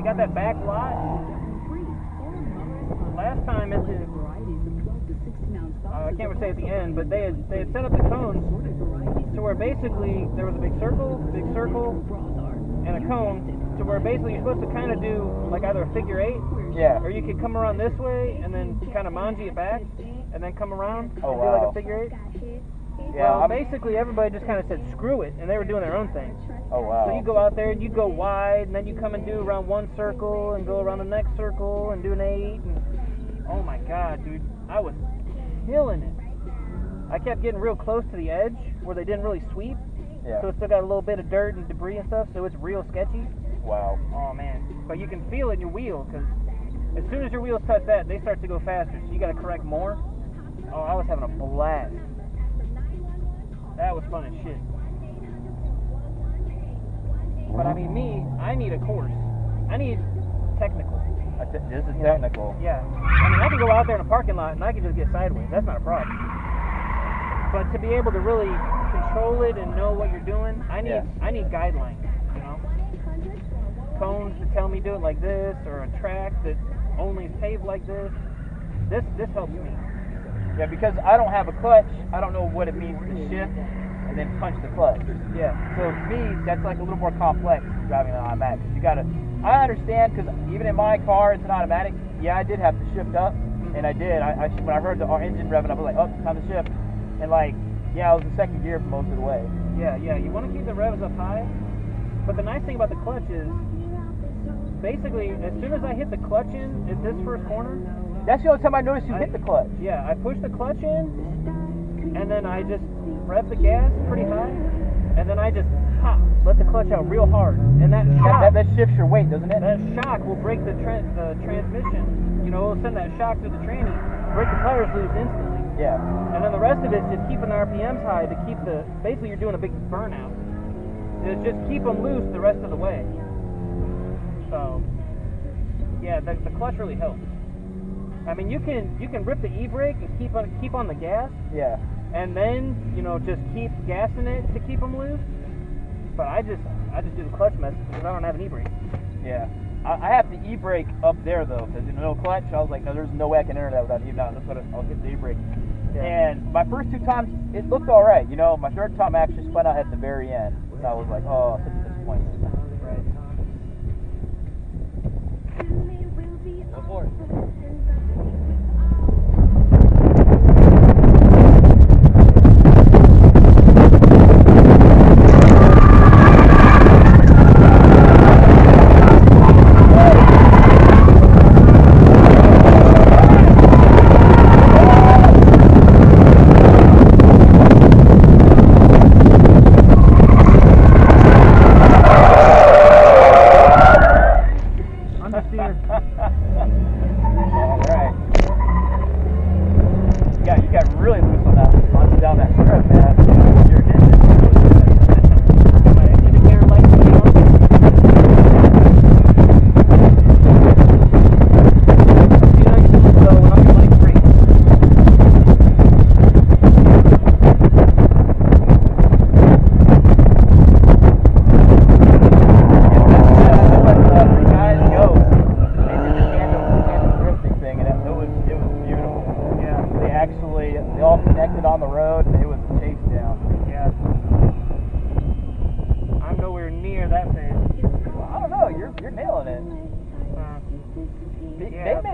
got that back lot. Last time at the, I can't say at the end, but they had set up the cones to where basically there was a big circle, and a cone, to where basically you're supposed to kind of do like either a figure 8, Yeah. or you could come around this way and then kind of manji it back, and then come around and do like a figure 8. Yeah. Well, basically everybody just kind of said screw it, and they were doing their own thing. Oh wow. So you go out there and you go wide, and then you come and do around one circle and go around the next circle and do an 8. And oh my god, dude, I was killing it. I kept getting real close to the edge where they didn't really sweep. Yeah. So it's still got a little bit of dirt and debris and stuff, so it's real sketchy. Wow. Oh man, but you can feel it in your wheel, because as soon as your wheels touch that, they start to go faster, so you got to correct more. Oh, I was having a blast. That was fun as shit. But I mean, I need a course. I need technical. This is technical. Yeah. I mean, I can go out there in a parking lot and I can just get sideways. That's not a problem. But to be able to really control it and know what you're doing, I need guidelines, you know? Cones to tell me do it like this, or a track that only is paved like this. This helps me. Yeah, because I don't have a clutch, I don't know what it means to shift and then punch the clutch. Yeah. So to me, that's like a little more complex driving an automatic. You gotta, I understand, because even in my car, it's an automatic. Yeah, I did have to shift up, and I did. When I heard the engine revving up, I was like, oh, time to shift. And like, yeah, I was in second gear for most of the way. Yeah. You want to keep the revs up high, but the nice thing about the clutch is, basically, as soon as I hit the clutch in at this first corner, that's the only time I noticed you hit the clutch. Yeah, I push the clutch in, and then I just rev the gas pretty high, and then I just pop, let the clutch out real hard, and that shock, that shifts your weight, doesn't it? That shock will break the transmission. You know, it'll send that shock to the tranny, break the tires loose instantly. Yeah. And then the rest of it's just keeping the RPMs high to keep basically you're doing a big burnout. It's just keep them loose the rest of the way. So, yeah, the clutch really helps. I mean, you can rip the e-brake and keep on the gas. Yeah. And then, you know, just keep gassing it to keep them loose. But I just do the clutch method because I don't have an e-brake. Yeah. I have the e-brake up there though, because no clutch. I was like, no, there's no way I can enter that without e-brake. I'll hit the e-brake. Yeah. And my first 2 times, it looked all right. You know, my 3rd time I actually spun out at the very end. And I was like, oh, such a disappointment. Right. Go for it.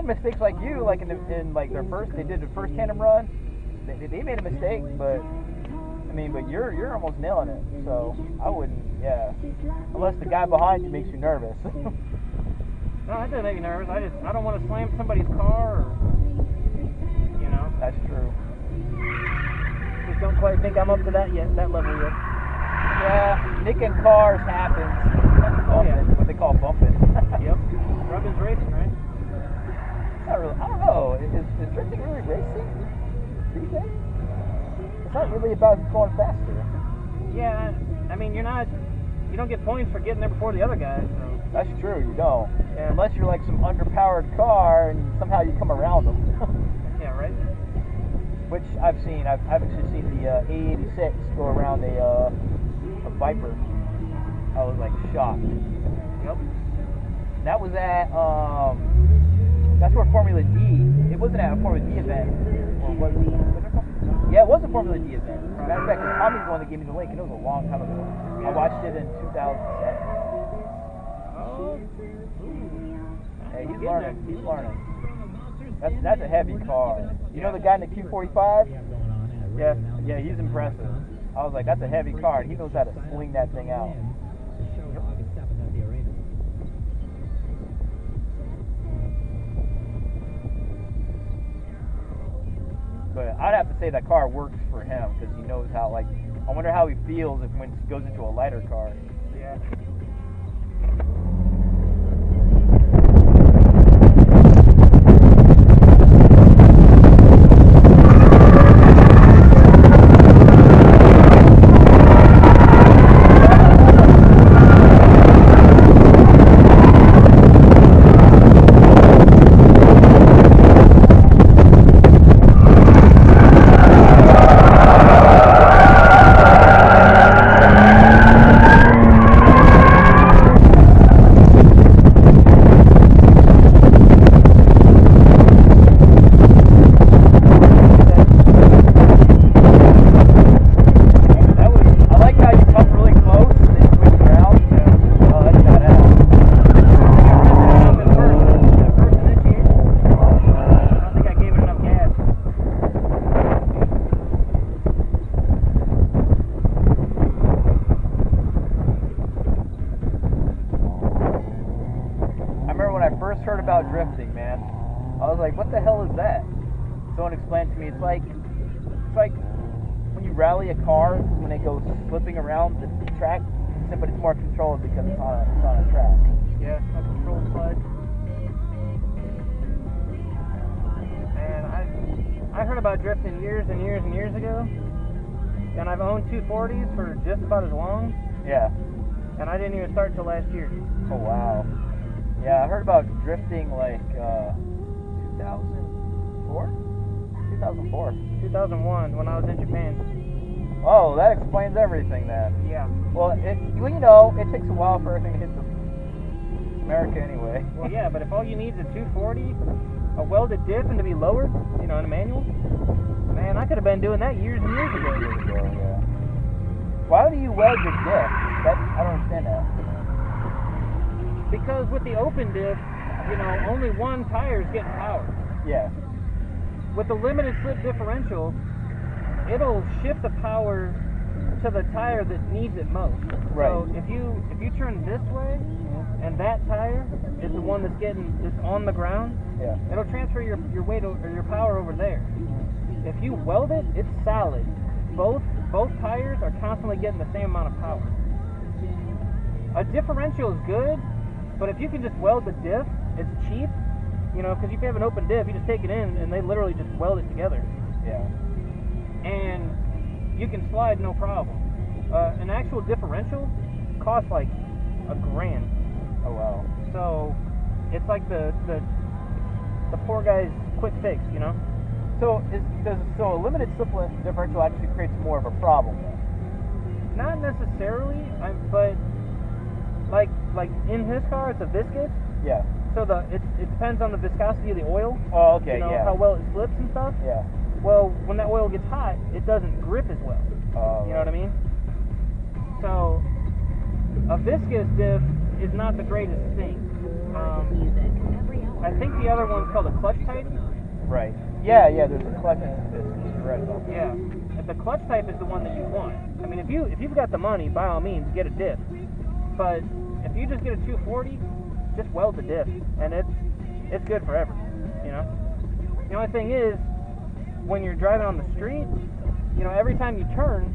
Mistakes like you, like in like they did the first tandem run, they made a mistake, but I mean, but you're almost nailing it. So I wouldn't, unless the guy behind you makes you nervous. No, that doesn't make me nervous. I don't want to slam somebody's car, or you know. That's true. Just don't quite think I'm up to that level yet. Yeah, nicking cars happens. Oh yeah, what they call bumping. Yep, rubbing's racing, right? Not really, I don't know. Is drifting really racing? Do you think? It's not really about going faster. Yeah, I mean, you don't get points for getting there before the other guy. So. That's true, you don't. Yeah. Unless you're like some underpowered car and somehow you come around them. Yeah, right. Which I've seen. I've actually seen the A86 go around a Viper. I was like shocked. Yep. That was at that's where Formula D. It wasn't at a Formula D event. Or was it? Yeah, it was a Formula D event. Matter of fact, Tommy's the one that gave me the link, and it was a long time ago. I watched it in 2007. Oh. Hey, he's learning. He's learning. That's a heavy car. You know the guy in the Q45? Yeah, he's impressive. I was like, that's a heavy car, and he knows how to swing that thing out. But I'd have to say that car works for him because he knows how. Like, I wonder how he feels when he goes into a lighter car. Yeah. Drifting, man. I was like, what the hell is that? Someone explained to me, it's like when you rally a car when it goes flipping around the track, but it's more controlled because it's on a track. Yeah, a controlled slide. And I heard about drifting years and years and years ago, and I've owned 240s for just about as long. Yeah. And I didn't even start till last year. Oh wow. Yeah, I heard about drifting like 2004? 2004. 2001 when I was in Japan. Oh, that explains everything then. Yeah. Well, you know, it takes a while for everything to hit America anyway. Well, yeah, but if all you need is a 240, a welded diff, and to be lowered, you know, in a manual, man, I could have been doing that years and years ago. Yeah. Why do you weld your diff? I don't understand that. Because with the open diff, you know, only one tire is getting power. Yeah. With the limited slip differential, it'll shift the power to the tire that needs it most. Right. So if you turn this way, and that tire is the one that's on the ground, yeah, it'll transfer your weight or your power over there. If you weld it, it's solid. Both tires are constantly getting the same amount of power. A differential is good, but if you can just weld the diff, it's cheap, you know, because if you have an open diff, you just take it in and they literally just weld it together. Yeah. And you can slide no problem. An actual differential costs like $1,000. Oh wow. So it's like the poor guy's quick fix, you know. So a limited slip differential actually creates more of a problem then? Not necessarily, but like in his car, it's a viscous. Yeah. So it depends on the viscosity of the oil. Oh, okay, you know, yeah. how well it slips and stuff. Yeah. Well, when that oil gets hot, it doesn't grip as well. You know what I mean? So a viscous diff is not the greatest thing. I think the other one's called a clutch type. Right. Yeah, there's a clutch viscous. You're right about that. Yeah. The clutch type is the one that you want. I mean, if you've got the money, by all means, get a diff. But if you just get a 240, just weld the diff, and it's good forever. You know. The only thing is, when you're driving on the street, you know, every time you turn,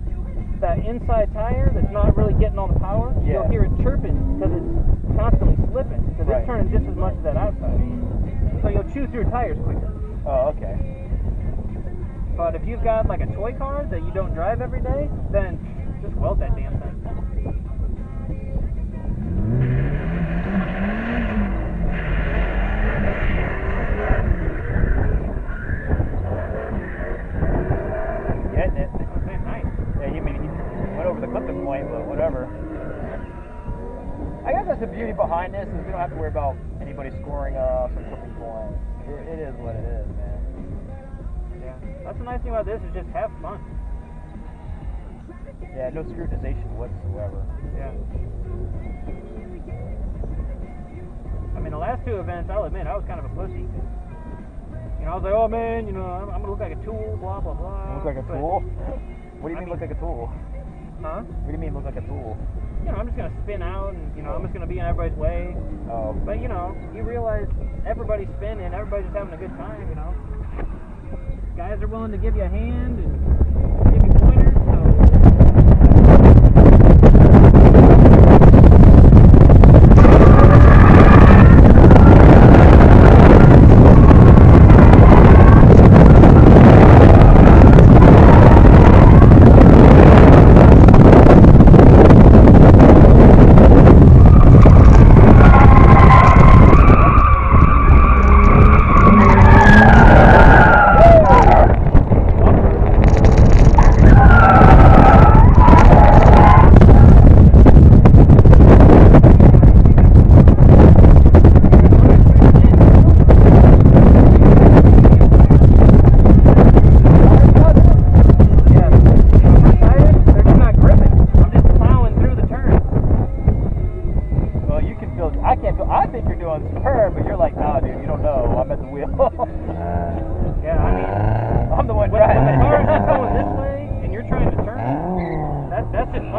that inside tire that's not really getting all the power, you'll hear it chirping because it's constantly slipping because it's turning just as much as that outside. So you'll chew through tires quicker. Oh, okay. But if you've got like a toy car that you don't drive every day, then just weld that damn thing. Getting it. Okay, nice. Yeah, you mean he went over the clipping point, but whatever. I guess that's the beauty behind this is we don't have to worry about anybody scoring us or flipping points. It is what it is, man. Yeah, that's the nice thing about this is just have fun. Yeah, no scrutinization whatsoever. Yeah. I mean, the last two events, I'll admit, I was kind of a pussy. You know, I was like, oh man, you know, I'm gonna look like a tool, blah blah blah. Look like a tool? What do you mean look like a tool? Huh? What do you mean look like a tool? You know, I'm just gonna spin out, and you know, I'm just gonna be in everybody's way. Oh. But you know, you realize everybody's spinning, everybody's just having a good time. You know, guys are willing to give you a hand and give you pointers. So.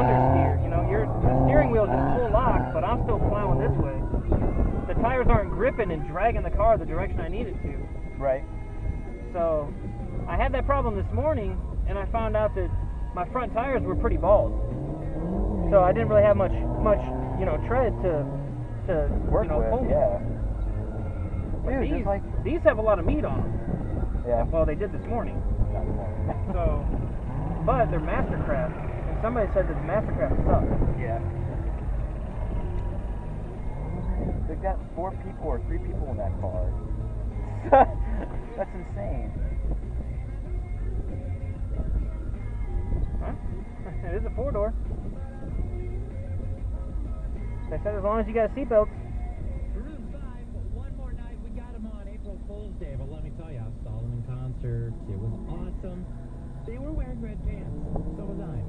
understeer. You know, the steering wheel is full lock, but I'm still plowing this way. The tires aren't gripping and dragging the car the direction I need it to. Right. So I had that problem this morning, and I found out that my front tires were pretty bald. So I didn't really have much tread to work with. pull. Yeah. Dude, these have a lot of meat on them. Yeah. Well, they did this morning. So, but they're Mastercraft, and somebody said that the Mastercraft sucks. Yeah. They got 4 people or 3 people in that car. That's insane. Huh? It is a 4-door. They said as long as you got seatbelts. Maroon 5, one more night. We got them on April Fool's Day, but let me tell you, I saw them in concert. It was awesome. They were wearing red pants. So was I.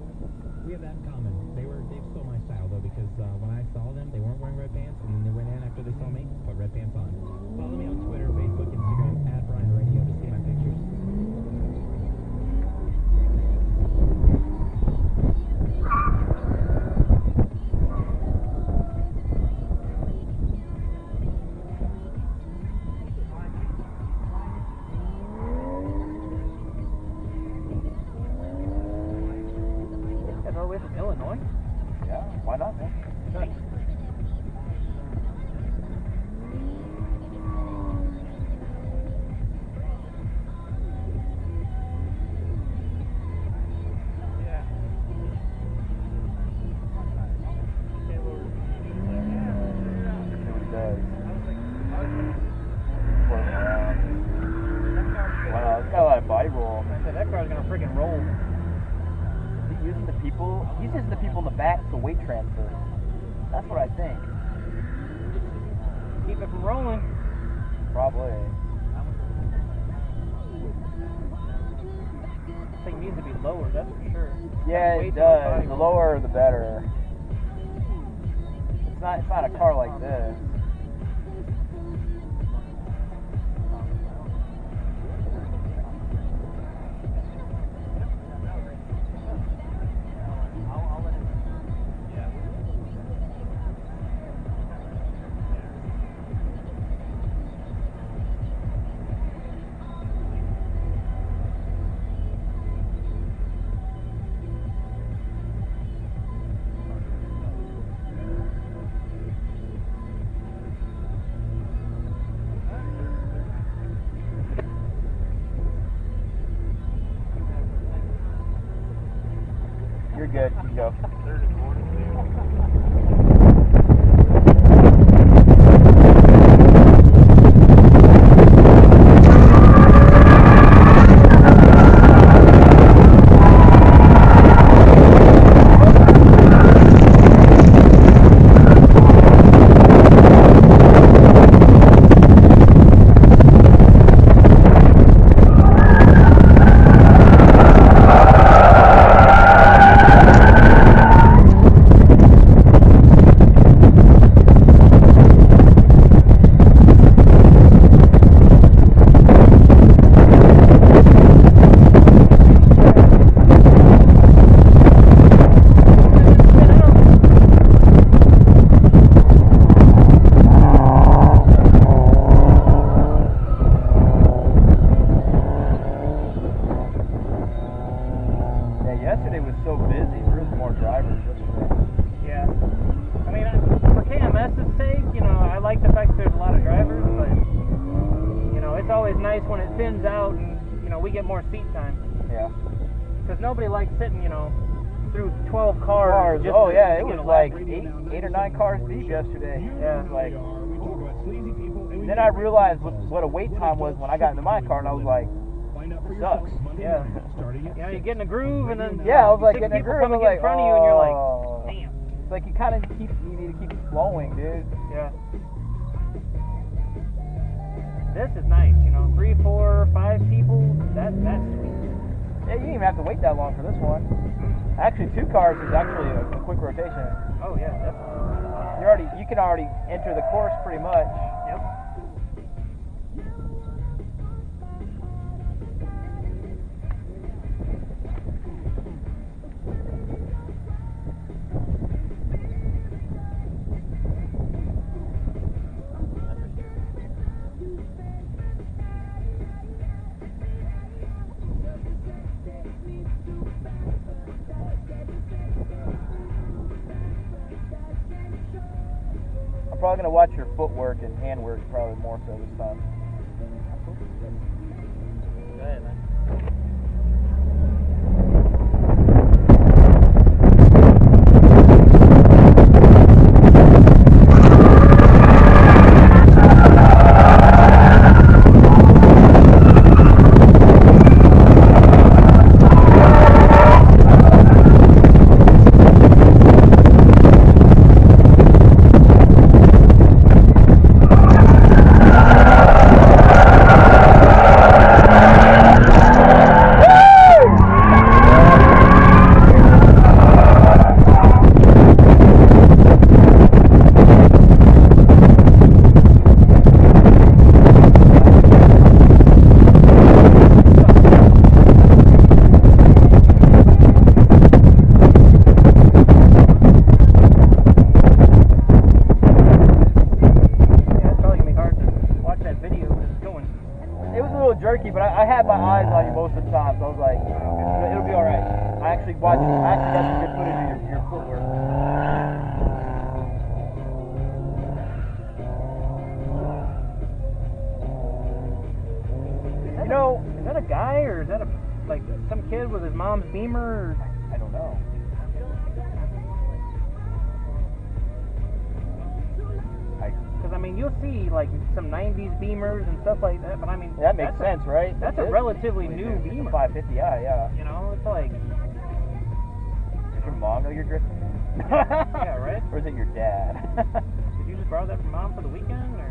We have that in common. They stole my style though, because when I saw them, they weren't wearing red pants, and then they went in after they saw me, put red pants on. Follow me on Twitter, Facebook, Instagram, @BrianRadio to see my pictures. Illinois? Yeah, why not, man? Sure. Yeah. It does. Wow, it's got a lot of body roll. That car's gonna freaking roll. He's using the people in the back to weight transfer. That's what I think. Keep it from rolling. Probably. This thing needs to be lower, that's for sure. Yeah, it does. The lower, the better. It's not a car like this. You're good. You can go. drivers yesterday. Yeah. I mean, for KMS's sake, you know, I like the fact that there's a lot of drivers, but, you know, it's always nice when it thins out and, you know, we get more seat time. Yeah. Because nobody likes sitting, you know, through 12 cars. Just Oh, to, yeah, to it get was a like lap. 8 or 9 cars deep yesterday. Yeah. It was like, and then I realized what a wait time was when I got into my car, and I was like, it sucks. Yeah. Yeah, you get in a groove, and then Yeah, I was like, six getting a people groove, come I and was get in like, front of you, and you're like, oh. damn. It's like you need to keep it flowing, dude. Yeah. This is nice, you know, 3, 4, 5 people. That's sweet. Yeah, you didn't even have to wait that long for this one. Actually, 2 cars is actually a quick rotation. Oh yeah, definitely. You can already enter the course pretty much. Yep. I'm probably gonna watch your footwork and handwork probably more so this time. Go ahead, man. jerky, but I had my eyes on you most of the time, so I was like, it'll be all right. I actually got some good footage of your footwork. You know, is that a guy or is that like some kid with his mom's Beamer? Or? I don't know. Because I mean, you'll see like some '90s Beamers and stuff like that, but I mean, that makes sense, right? That's a relatively new Beamer. 550i, yeah. You know, it's like. Does your mom know you're drifting? Yeah, right. Or is it your dad? Did you just borrow that from mom for the weekend, or?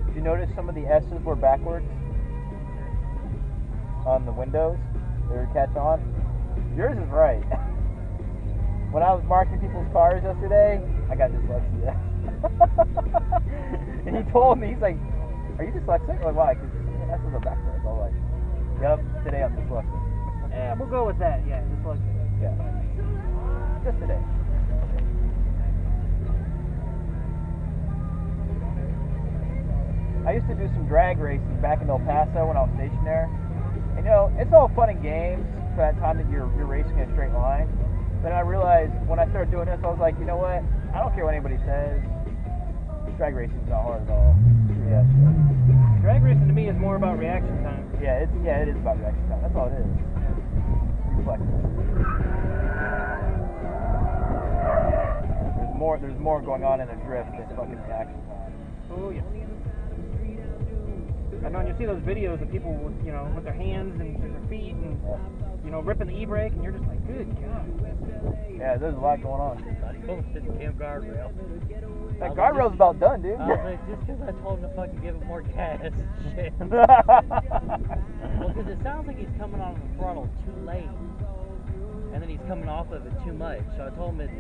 Did you notice some of the S's were backwards on the windows? They were catch on. Yours is right. When I was marking people's cars yesterday, I got dyslexia. And he told me, he's like, "Are you dyslexic?" I'm like, why? Because the S's are backwards. I was like, "Yep, today I'm dyslexic." Yeah, we'll go with that. Yeah, dyslexic. Yeah. Just today. I used to do some drag racing back in El Paso when I was stationed there. And you know, it's all fun and games for that time that you're racing in a straight line. Then I realized when I started doing this, I was like, you know what? I don't care what anybody says. Drag racing is not hard at all. Screw that shit. Drag racing to me is more about reaction time. Yeah, it is about reaction time. That's all it is. Reflexes. There's more going on in a drift than fucking reaction time. Oh yeah. I know, and you see those videos of people with, you know, with their hands and their feet and, you know, ripping the e-brake, and you're just like, good God. Yeah, there's a lot going on. Damn guardrail. That guardrail's about done, dude. I was like, just because I told him to fucking give it more gas and shit. Well, because it sounds like he's coming on the throttle too late, and then he's coming off of it too much. So I told him that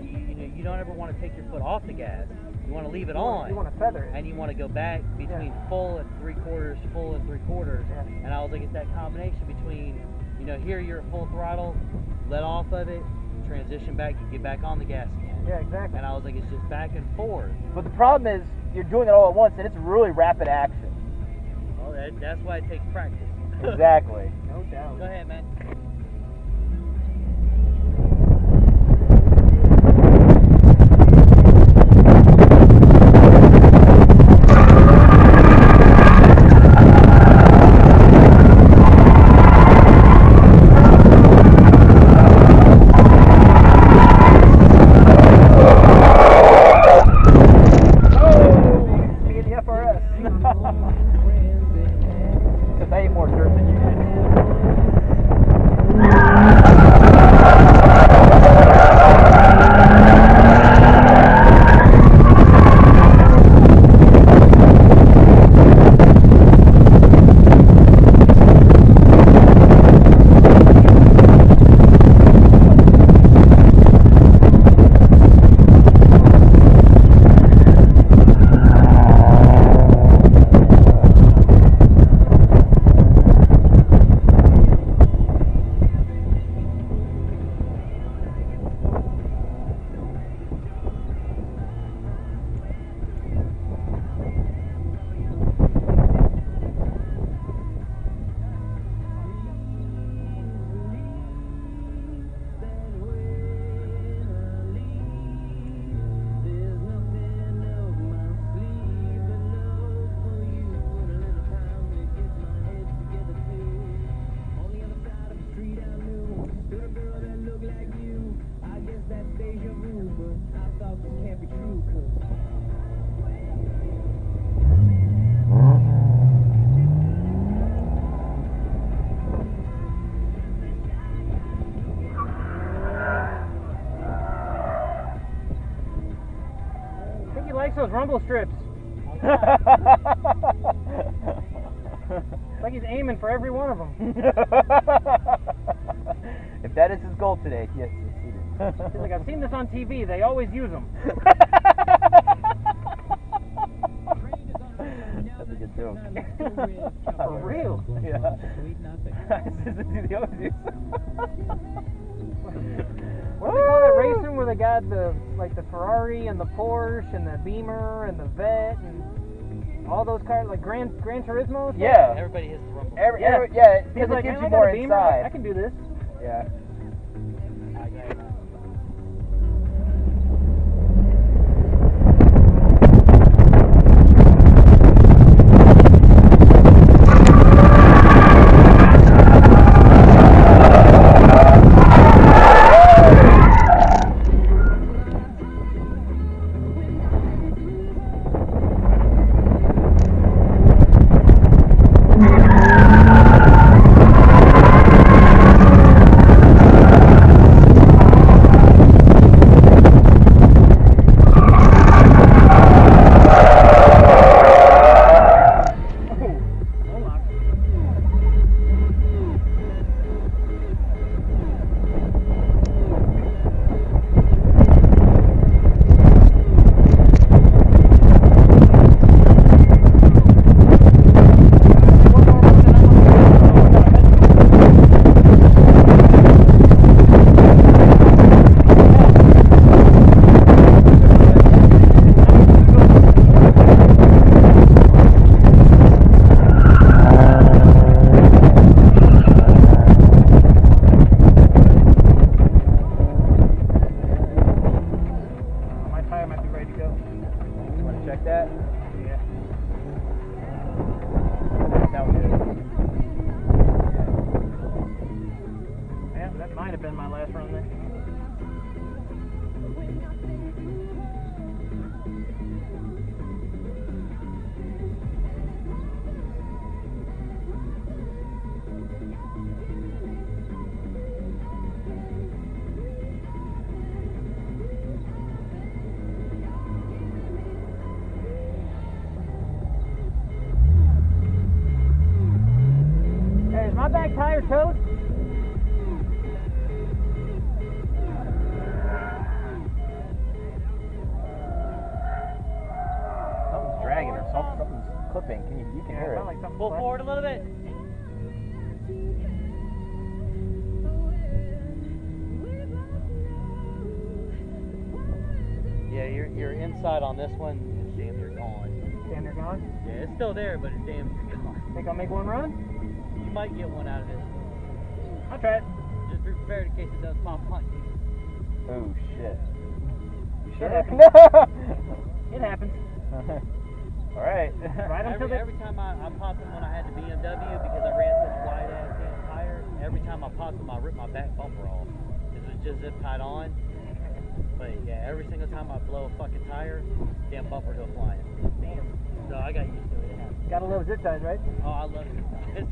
you don't ever want to take your foot off the gas. You want to leave it on. You want to feather it. And you want to go back between full and 3/4, full and 3/4. Yeah. And I was like, it's that combination between, you know, here you're at full throttle, let off of it, transition back, you get back on the gas again. Yeah, exactly. And I was like, it's just back and forth. But the problem is, you're doing it all at once, and it's really rapid action. Oh, that's why it takes practice. Exactly. No doubt. Go ahead, man. He likes those rumble strips. It's like he's aiming for every one of them. If that is his goal today, he has succeeded. He's like, I've seen this on TV. They always use them. That's a good joke. For real? Yeah. Sweet nothing. They always use What do they call that racing where they got the Ferrari and the Porsche and the Beamer and the Vet and all those cars, like Gran Turismo? Yeah. Everybody hits the rumble. Yeah, He's because like, it gives man, you I got more a Beamer. inside. I can do this. Yeah. My back tire toast? Something's dragging or something's clipping. You can hear it. Like Pull forward a little bit. your inside on this one is damn near gone. Damn, they're gone. Yeah, it's still there, but it's damn near gone. Think I'll make one run? You might get one out of it. I'll try it. Just be prepared in case it does pop on you. Oh shit. You It sure? happens. It happens. Alright. Right until every time I popped them when I had the BMW because I ran such wide ass damn tires, every time I popped them I ripped my back bumper off. Because it was just zip tied on. But yeah, every single time I blow a fucking tire, damn bumper go flying. Damn. So I got used to it. It happens. Gotta love zip ties, right? Oh, I love it.